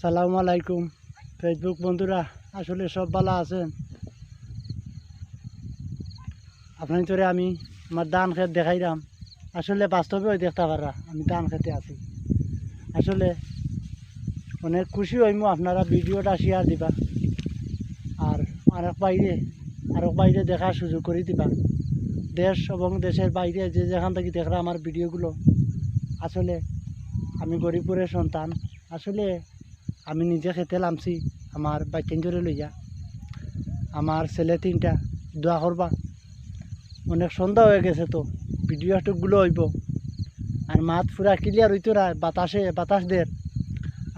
সালামু আলাইকুম ফেসবুক বন্ধুরা, আসলে সব ভালো আছেন? আপনার তোরে আমি আমার ধান ক্ষেত দেখাইলাম। আসলে বাস্তবেও দেখতে পারা আমি ধান খেতে আছি। আসলে অনেক খুশি হইমু আপনারা ভিডিওটা শেয়ার দিবা আর আরেক বাইরে দেখার সুযোগ করে দিবা। দেশ এবং দেশের বাইরে যে যেখান থেকে দেখরা আমার ভিডিওগুলো। আসলে আমি গরিবপুরের সন্তান। আসলে আমি নিজে খেতে নামছি আমার বাইকেন জোরে লইয়া। আমার ছেলে তিনটা, দোয়া করবা। অনেক সন্ধ্যা হয়ে গেছে, তো ভিডিও একটুগুলো হইব আর মাঠ পুরা ক্লিয়ার হইতো না, বাতাস দের।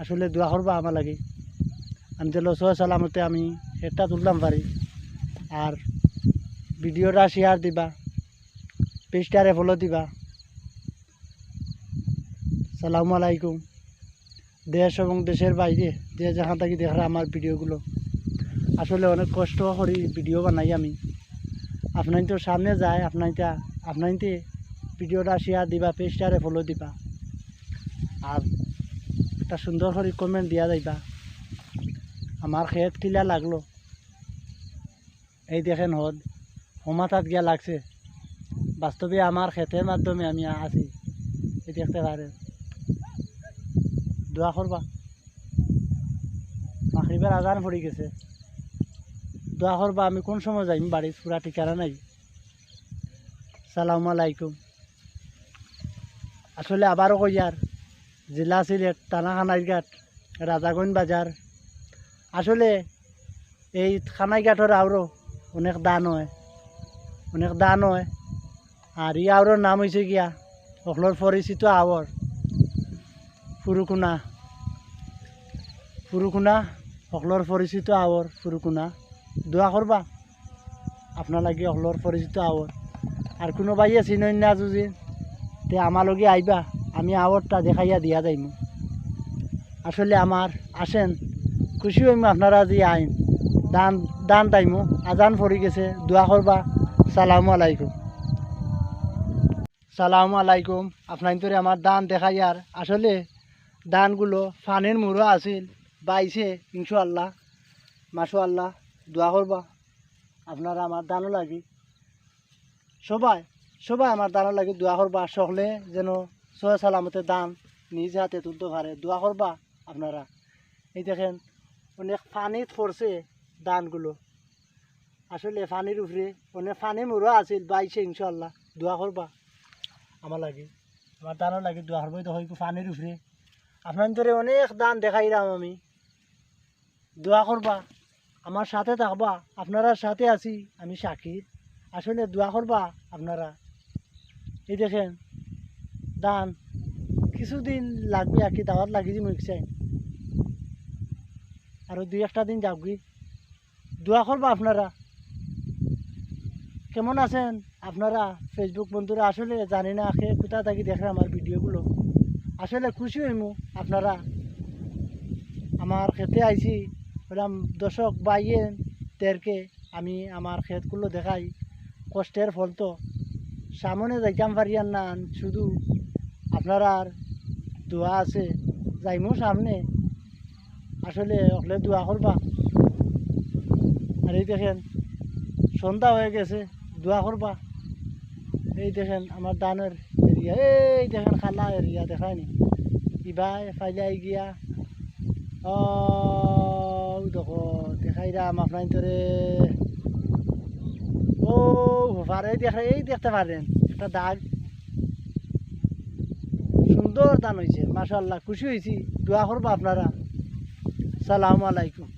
আসলে দোয়া করবা আমার লাগে আমি যেন সহ সালামতে আমি এটা তুললাম পারি। আর ভিডিওটা শেয়ার দিবা, পেজটারে ফলো দিবা। সালামু আলাইকুম। দেশ এবং দেশের বাইরে যে যেখান থেকে দেখরা আমার ভিডিওগুলো। আসলে অনেক কষ্ট করি ভিডিও বানাই আমি। আপনার তো সামনে যায়, আপনাইতে ভিডিওটা শেয়ার দিবা, পেজটারে ফলো দিবা আর একটা সুন্দর করে কমেন্ট দিয়া যাইবা। আমার খেত কিলা লাগলো এই দেখেন, হমাতাত গিয়া লাগছে। বাস্তবে আমার খেতের মাধ্যমে আমি আছি, এই দেখতে পারেন। দোয়া করবা। মাগরিবের আজান পড়ে গেছে, দোয়া করবা। আমি কোন সময় যাইম বাড়ি, পুরা ঠিকানা নাই। সালামু আলাইকুম। আসলে আবারও কইয়ার, জেলা সিলেট, থানা খানাইঘাট, রাজাগঞ্জ বাজার। আসলে এই খানাইঘাটর আরও অনেক দান হয়। আর ই আওর নাম হয়েছে গিয়া অখলোর পরিচিত আওর ফুরুকুনা অখলোর পরিচিত আওর ফুরুকুনা। দোয়া করবা আপনার লাগে অখলোর পরিচিত আওর। আর কোনো বাইয়ে চিনই না যদি তে আমার লগে আইবা, আমি আওরটা দেখাইয়া দিয়া যাইম। আসলে আমার আসেন, খুশি হইম আপনারা যে আইন দান টাইমু। আজান পড়ে গেছে, দোয়া করবা। সালামু আলাইকুম। সালামু আলাইকুম। আপনার তোরে আমার দান দেখাইয়ার। আসলে দানগুলো ফানের মুড়ো আছিল, বাইছে ইনশাআল্লাহ, মাশাআল্লাহ। দোয়া করবা আপনারা আমার দানও লাগি। সবাই আমার দানও লাগি। দোয়া করবা সকলে যেন সহ সালামতে দান নিজ হাতে তুলতে পারে। দোয়া করবা আপনারা। এই দেখেন অনেক পানিত পড়ছে দানগুলো। আসলে পানির উপরে অনেক পানি মুড়ো আছিল, বাইছে ইনশাআল্লাহ। দোয়া করবা আমার লাগে, আমার দানও লাগে। দোয়া করবো তো হয়তো পানির উপরে। আপনার ধরে অনেক দান দেখাইলাম আমি। দোয়া করবা, আমার সাথে থাকবা। আপনারা সাথে আছি, আমি সাকির। আসলে দোয়া করবা আপনারা। এই দেখেন দান কিছুদিন লাগবে আর কি, দাওয়াত লাগি যে মুখছাই আরো 2-1 দিন যাবগি। দোয়া করবা আপনারা। কেমন আছেন আপনারা ফেসবুক বন্ধুরা? আসলে জানি না কে কোথা থেকে দেখে আমার ভিডিওগুলো। আসলে খুশি হইমু আপনারা আমার খেতে আইছি। বললাম দর্শক বাইয়েদেরকে আমি আমার ক্ষেতগুলো দেখাই। কষ্টের ফল তো সামনে যাইতাম পারি আর না, শুধু আপনারা আর দোয়া আছে যাইমু সামনে। আসলে ওখলে দোয়া করবা। আর এই দেখেন সন্ধ্যা হয়ে গেছে, দোয়া করবা। এই দেখেন আমার দানের এরিয়া, এই দেখেন খালা এরিয়া দেখায়নি ইবাই ফাইলাই গিয়া। ও দেখো দেখাইলাম আপনার তোরে। ও পারে এই দেখতে পারেন একটা দাগ। সুন্দর দান হয়েছে, মাশাআল্লাহ। খুশি হয়েছি। দোয়া করবো আপনারা। সালামু আলাইকুম।